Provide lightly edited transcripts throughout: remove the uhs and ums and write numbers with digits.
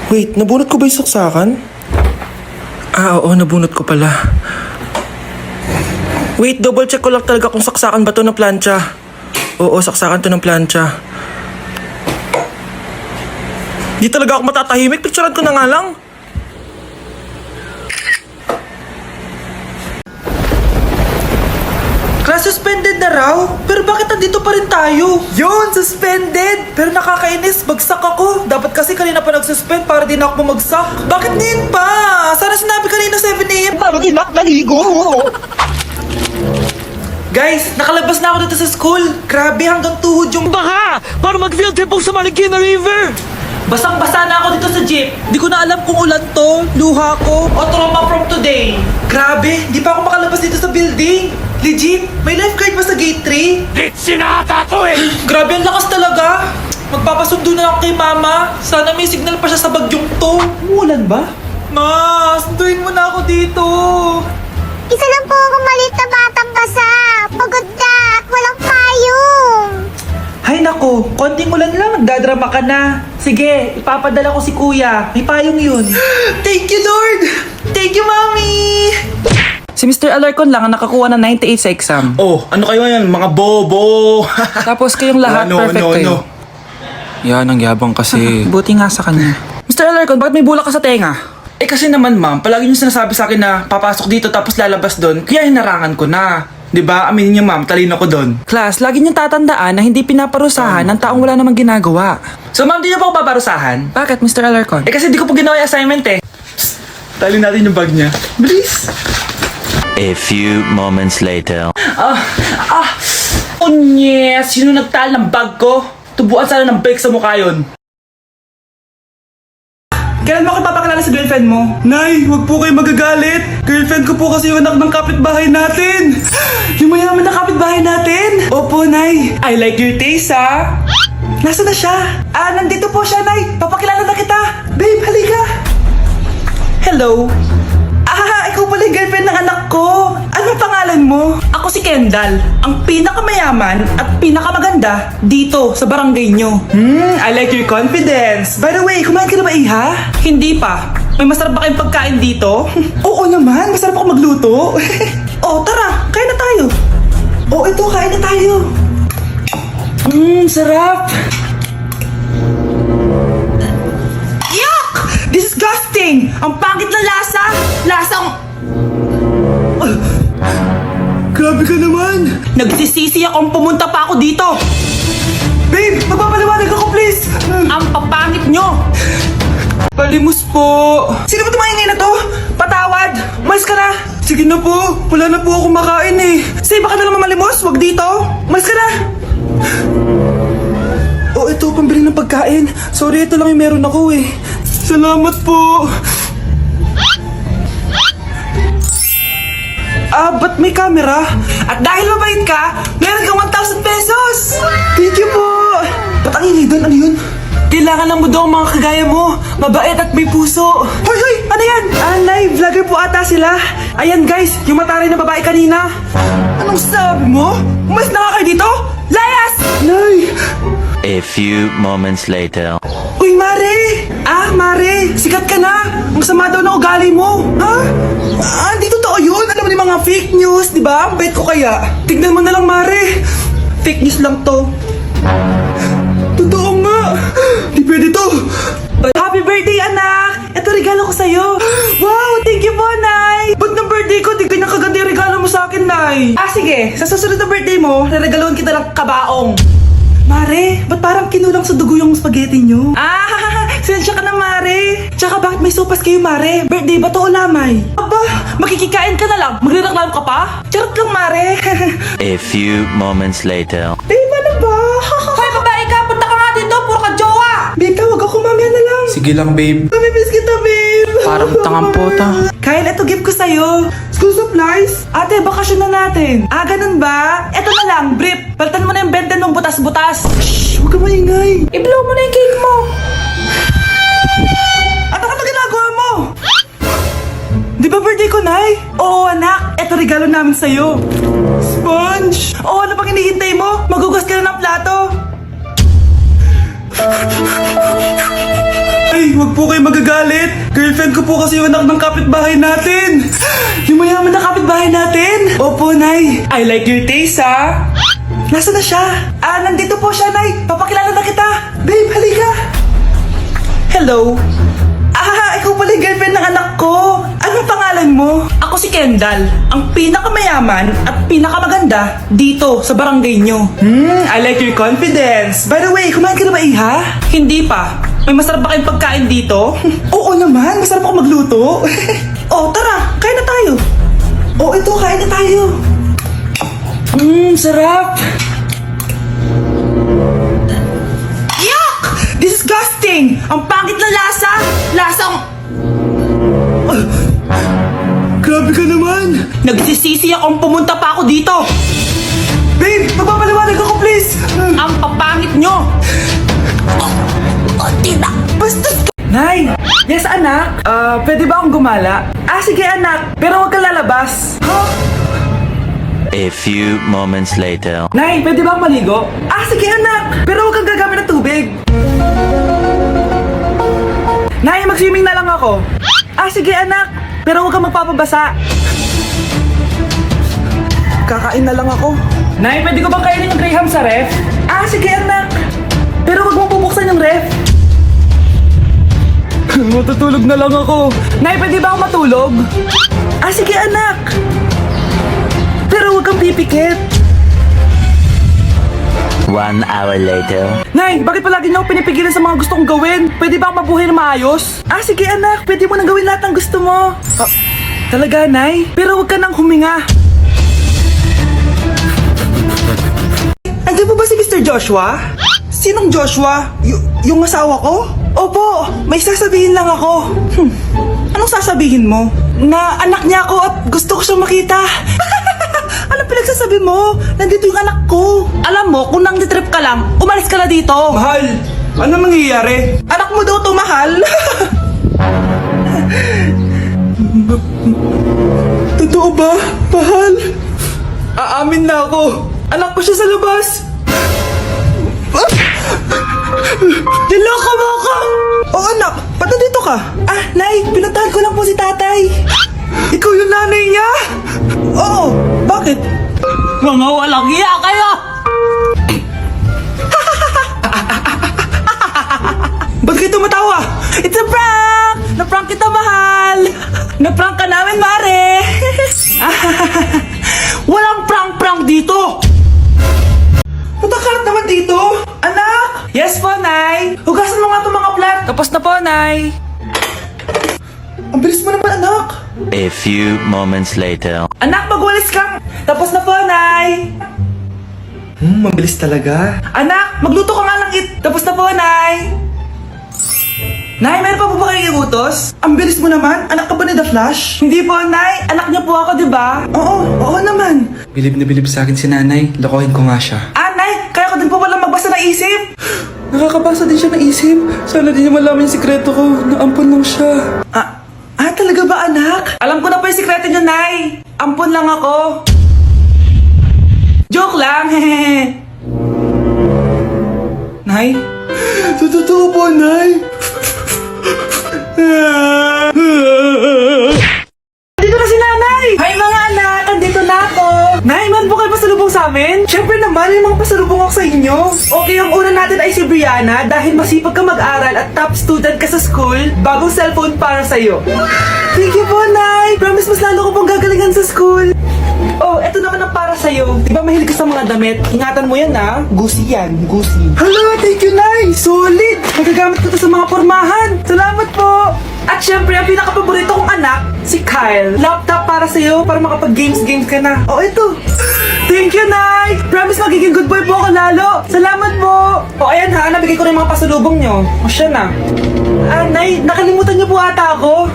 Wait, nabunot ko ba yung saksakan? Oo, nabunot ko pala. Wait, double check ko lang talaga kung saksakan ba to ng plancha. Oo, saksakan to ng plancha. Di talaga ako matatahimik. Picturean ko na nga lang. Class suspended na raw? Pero bakit nandito pa rin tayo? Yun, suspended! Pero nakakainis, bagsak ako. Dapat kasi kanina pa nag-suspend para di na ako bumagsak. Bakit ngayon pa? Sana sinabi kanina 7 AM. Paano di naligo? Guys, nakalabas na ako dito sa school. Grabe, hanggang tuhod yung Baka! Para mag-field trip sa Marikina River! basang-basa na ako dito sa jeep. Di ko na alam kung ulan to, luha ko, o trauma from today. Grabe, di pa ako makalabas dito sa building. Legit, may lifeguard ba sa gate 3? Ditsi na ata to eh! Grabe, ang lakas talaga. Magpapasundo na ako kay mama. Sana may signal pa siya sa bagyong to. Umulan ba? Ma, sunduin mo na ako dito. Isa lang po akong maliit na batang basa. Pagod na at walang payong. Hay nako, konting ulan lang, nagdadrama ka na. Sige, ipapadala ko si kuya. May payong yun. Thank you, Lord! Thank you, Mommy! Si Mr. Alarcon lang ang nakakuha ng 98 sa exam. Oh, ano kayo yan? Mga bobo! Tapos kayong lahat perfect kayo. Yan, ang yabang kasi. Buti nga sa kanya. Mr. Alarcon, bakit may bulak ka sa tenga? Eh kasi naman ma'am, palagi niyo sinasabi sa akin na papasok dito tapos lalabas doon, kaya hinarangan ko na. 'Di ba? Aminin niyo ma'am, talino ko doon. Class, lagi niyong tatandaan na hindi pinaparusahan ng taong wala namang ginagawa. So ma'am, di niyo pa ako paparusahan? Bakit, Mr. Alarcon? Eh kasi di ko po ginawa yung assignment eh. Psst, tali natin yung bag niya. Bilis! A few moments later. Oh yes! Sino nagtal ng bag ko? Tubuan sana ng bike sa mukha yun. Kailan mo ako papakilala sa girlfriend mo? Nay, wag po kayo magagalit. Girlfriend ko po kasi yung anak ng kapitbahay natin. Yung mayaman na kapitbahay natin. Opo, Nay. I like your taste, ha? Nasaan na siya? Nandito po siya, Nay. Papakilala na kita. Babe, halika. Hello. Ikaw pala yung girlfriend ng anak ko. Anong pangalan mo? Ako si Kendall, ang pinakamayaman at pinakamaganda dito sa barangay nyo. I like your confidence. By the way, kumain ka na ba, Iha? Hindi pa. May masarap ba kayong pagkain dito? Oo naman, masarap ako magluto. Tara, kain na tayo. Ito, kain na tayo. Sarap. Yuck! Disgusting! Ang pangit na lasa! Lasang... Grabe ka naman! Nagsisisi akong pumunta pa ako dito! Babe! Magpapaliwanag ako, please! Ang papangit nyo! Palimos po! Sino ba tumaingay na to? Patawad! Umalis ka na! Sige na po! Wala na po ako makain eh! Sige, baka na lang mamalimos! Wag dito! Umalis ka na! Ito, pambili ng pagkain. Sorry, ito lang yung meron ako eh. Salamat po! Ba't may camera? At dahil mabait ka, meron kang 1,000 pesos! Thank you po! Ba't ang ingay doon? Ano yun? Kailangan lang mo daw ang mga kagaya mo. Mabait at may puso. Hoy! Hoy! Ano yan? Nay, vlogger po ata sila. Ayan guys, yung mataray na babae kanina. Anong sabi mo? Umalis na nga kayo dito? Layas! Nay! A few moments later. Uy, Mare! Mare! Sikat ka na! Ang sama daw ng ugali mo! Ha? Hindi totoo yun! Alam mo yung mga fake news, di ba? Ang bait ko kaya. Tignan mo na lang, Mare! Fake news lang to. Totoo nga! Di pwede to! Happy birthday, anak! Ito regalo ko sa'yo! Wow! Thank you po, Nay! Ba't ng birthday ko, di ganyan kaganda yung regalo mo sa akin, Nay? Sige! Sa susunod na birthday mo, naregaloan kita ng kabaong! Mare, ba't parang kinulang sa dugo yung spaghetti nyo? Sensya ka na, Mare. Tsaka bakit may sopas kayo, Mare? Birthday ba to o lamay? Aba, makikikain ka na lang. Magrereklamo ka pa? Charot lang, Mare. A few moments later. Babe, ano ba? Hoy, babae ka! Punta ka nga dito! Puro ka jowa! Babe, tawag ako mamaya na lang. Sige lang, babe. Mamimiss kita, babe. Parang tangang pota. Kyle, ito gift ko sa'yo. School supplies? Ate, bakasyon na natin. Ganun ba? Ito na lang, brief. Palitan mo na yung bente ng butas-butas. Shhh, huwag ka maingay. I-blow mo na yung cake mo. Ano ka na ginagawa mo? Di ba birthday ko, Nay? Oo, anak. Ito regalo namin sa'yo. Sponge. Ano pang hinihintay mo? Magugas ka na ng plato. Nay, wag po kayo magagalit. Girlfriend ko po kasi yung anak ng kapitbahay natin. Yung mayaman na kapitbahay natin. Opo, Nay. I like your taste, ha? Nasaan na siya? Nandito po siya, Nay. Papakilala na kita. Babe, halika. Hello. Ikaw pala yung girlfriend ng anak ko. Anong pangalan mo? Ako si Kendall, ang pinakamayaman at pinakamaganda dito sa barangay nyo. I like your confidence. By the way, kumain ka na ba, Iha? Hindi pa. May masarap ba kayong pagkain dito? Oo naman, masarap ako magluto. Tara, kain na tayo. Ito, kain na tayo. Sarap. Yuck! Disgusting! Ang pangit na lasa! Lasang... Grabe ka naman! Nagsisisi akong pumunta pa ako dito! Babe! Magpapaliwanag ako, please! Ang papangit nyo! Diba? Bastos ka! Nay! Yes, anak? Pwede ba akong gumala? Sige, anak! Pero huwag kang lalabas! A few moments later. Nay, pwede ba akong maligo? Sige, anak! Pero huwag kang gagamit ng tubig! Nay, mag-swimming na lang ako! Sige, anak! Pero huwag kang magpapabasa! Kakain na lang ako. Nay, pwede ko bang kainin yung Graham sa ref? Sige, anak! Pero huwag mong bubuksan yung ref! Matutulog na lang ako. Nay, pwede ba akong matulog? Sige, anak! Pero huwag kang pipikit! 1 hour later. Nay, bakit palagi niyo ako pinipigilan sa mga gusto kong gawin? Pwede ba ako mabuhay na maayos? Sige, anak. Pwede mo nang gawin lahat ng gusto mo. Talaga, Nay? Pero huwag ka nang huminga. Andiyan po ba si Mr. Joshua? Sinong Joshua? Yung asawa ko? Opo, may sasabihin lang ako. Anong sasabihin mo? Na anak niya ako at gusto ko siyang makita. Anong pinagsasabi mo? Nandito yung anak ko. Alam mo, kung nang-trip ka lang, umalis ka na dito. Mahal, ano mangyayari? Anak mo daw to, mahal. Totoo ba, mahal? Aamin na ako. Anak ko siya sa labas. Niloko mo ako! Anak, ba't nandito ka? Nay, pinuntahan ko lang po si tatay. Ikaw yung nanay niya? Oo, bakit? Mga walang iya kayo! Ba't kayo tumatawa? It's a prank! Na-prank kita, mahal! Na-prank ka namin, mare! Walang prank-prank dito! Matakalat naman dito! Anak! Yes po, Nay! Hugasan mo nga itong mga plat! Tapos na po, Nay! Ang bilis mo naman, anak! A few moments later. Anak, magwalis ka! Tapos na po, Nay! Mabilis talaga. Anak, magluto ka nga ng Tapos na po, Nay! Nay, meron pa po ba kayong iutos? Ang bilis mo naman. Anak ka ba ni The Flash? Hindi po, Nay. Anak niyo po ako, di ba? Oo naman. Bilib na bilib sa akin si nanay. Lokohin ko nga siya. Nay, kaya ko din po pala magbasa ng isip. Nakakabasa din siya ng isip. Sana din niya malaman yung sikreto ko. Naampon lang siya. Talaga ba, anak? Alam ko na po yung sikreto niyo, Nay. Ampon lang ako. Joke lang, hehehe. Nay? Totoo po, Nay. Dito na si Nanay! Hi mga anak! Andito na ako! Nay, man po kayo pasalubong sa amin? Siyempre naman, may mga pasalubong ako sa inyo. Okay, ang una natin ay si Brianna dahil masipag ka mag-aral at top student ka sa school. Bagong cellphone para sa'yo. Thank you po, Nay! Promise mas lalo ko pong gagalingan sa school. Eto naman ang para sa'yo. Di ba mahilig ka sa mga damit? Ingatan mo yan, ha? Gusi yan, gusi. Hala, thank you, Nay! Solid! Magagamit ko to sa mga pormahan. Salamat po! At syempre, ang pinaka-paborito kong anak, si Kyle. Laptop para sa'yo, para makapag-games ka na. Ito. Thank you, Nay! Promise magiging good boy po ako lalo. Salamat po! Ayan ha, nabigay ko na yung mga pasalubong nyo. Siya na. Nay, nakalimutan niyo po ata ako.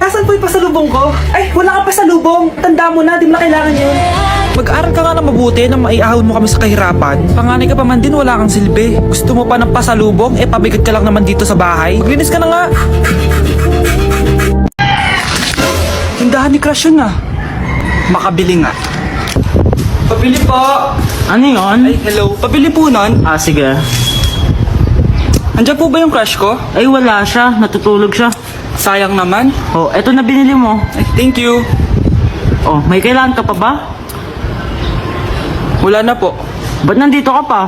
Nasaan po yung pasalubong ko? Ay, wala kang pasalubong. Tanda mo na, di mo na kailangan yun. Mag-aral ka nga na mabuti na maiahon mo kami sa kahirapan. Panganay ka pa man din, wala kang silbi. Gusto mo pa ng pasalubong? Pabigat ka lang naman dito sa bahay. Maglinis ka na nga. Tindahan ni Crush yun ah. Makabili nga. Pabili po. Ano yun? Ay, hello. Pabili po nun. Sige. Andiyan po ba yung crush ko? Ay, wala siya. Natutulog siya. Sayang naman. Oh, eto na binili mo. Ay, thank you. Oh, may kailangan ka pa ba? Wala na po. Ba't nandito ka pa?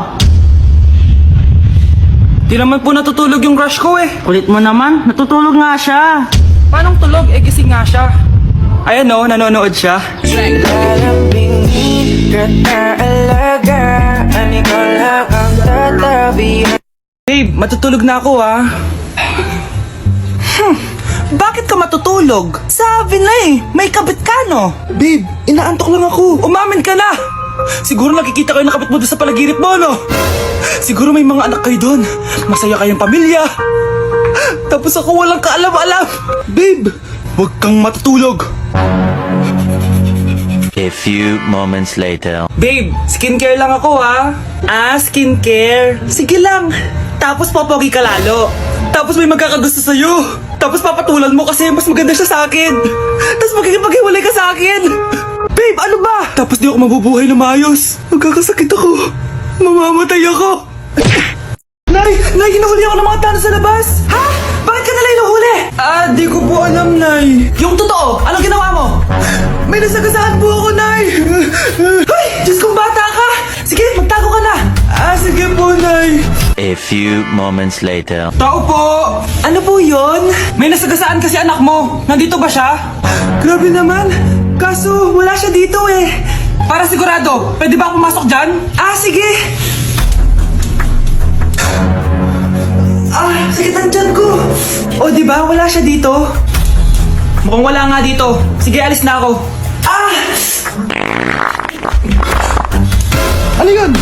Di naman po natutulog yung crush ko eh. Kulit mo naman. Natutulog nga siya. Paanong tulog? Eh, gising nga siya. Ayan o, nanonood siya. Babe, matutulog na ako ah. Bakit ka matutulog? Sabi na eh, may kabit ka no? Babe, inaantok lang ako. Umamin ka na! Siguro nakikita kayo ng kabit mo doon sa palaginip mo, no? Siguro may mga anak kayo doon. Masaya kayong pamilya. Tapos ako walang kaalam-alam. Babe, huwag kang matutulog. A few moments later. Babe, skincare lang ako ha. Ah, skincare. Sige lang. Tapos popogi ka lalo. Tapos may magkakagusto sa'yo. Tapos papatulan mo kasi mas maganda siya sa akin. Tapos magkikipaghiwalay ka sa akin. Babe, ano ba? Tapos di ako mabubuhay na maayos. Magkakasakit ako. Mamamatay ako. Nay, hinahuli ako ng mga tao sa labas. Ha? Bakit ka nila hinuhuli? Di ko po alam, Nay. Yung totoo, anong ginawa mo? May nasagasaan po ako, Nay. Hoy, Diyos kong bata ka. Sige, magtago ka na. Sige po, Nay. A few moments later. Tao po! Ano po yon? May nasagasaan kasi anak mo. Nandito ba siya? Grabe naman. Kaso, wala siya dito eh. Para sigurado, pwede ba ako pumasok dyan? Sige. Sakit ang tiyan ko. O, di ba? Wala siya dito. Mukhang wala nga dito. Sige, alis na ako. Ano yun?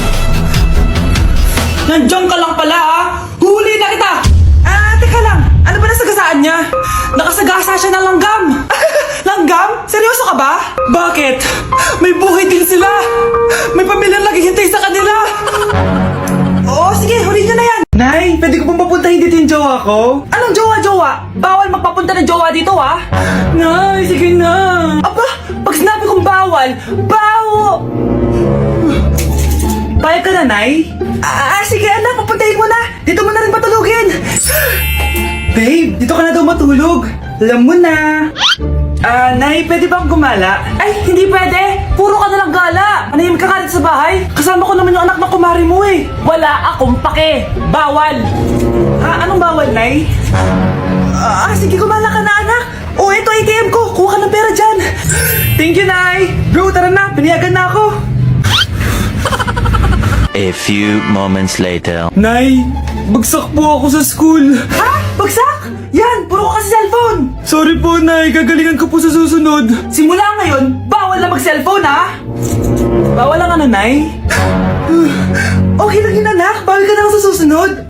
Nandiyan ka lang pala Huli na kita! Teka lang. Ano ba nasagasaan niya? Nakasagasa siya ng langgam. Langgam? Seryoso ka ba? Bakit? May buhay din sila. May pamilyang naghihintay sa kanila. Oo, sige. Huli niyo na yan. Nay, pwede ko pong papuntahin dito yung jowa ko? Anong jowa-jowa? Bawal magpapunta ng jowa dito Nay, sige na. Aba, pag sinabi kong bawal, Bayag ka na, Nay? Sige anak, papuntahin mo na. Dito mo na rin patulugin. Babe, dito ka na daw matulog. Alam mo na. Nay, pwede bang gumala? Ay, hindi pwede. Puro ka na lang gala. Manahimik ka ka dito sa bahay. Kasama ko naman yung anak ng kumari mo eh. Wala akong pake. Bawal. Anong bawal, Nay? Sige, gumala ka na, anak. Ito ATM ko. Kuha ka ng pera dyan. Thank you, Nay. Bro, tara na. Pinayagan na ako. A few moments later. Nay, bagsak po ako sa school. Bagsak? Yan, puro ka kasi cellphone. Sorry po, Nay. Gagalingan ko po sa susunod. Simula ngayon, bawal na mag-cellphone, Bawal lang Nay? Okay lang yun, anak. Bawal ka na sa susunod.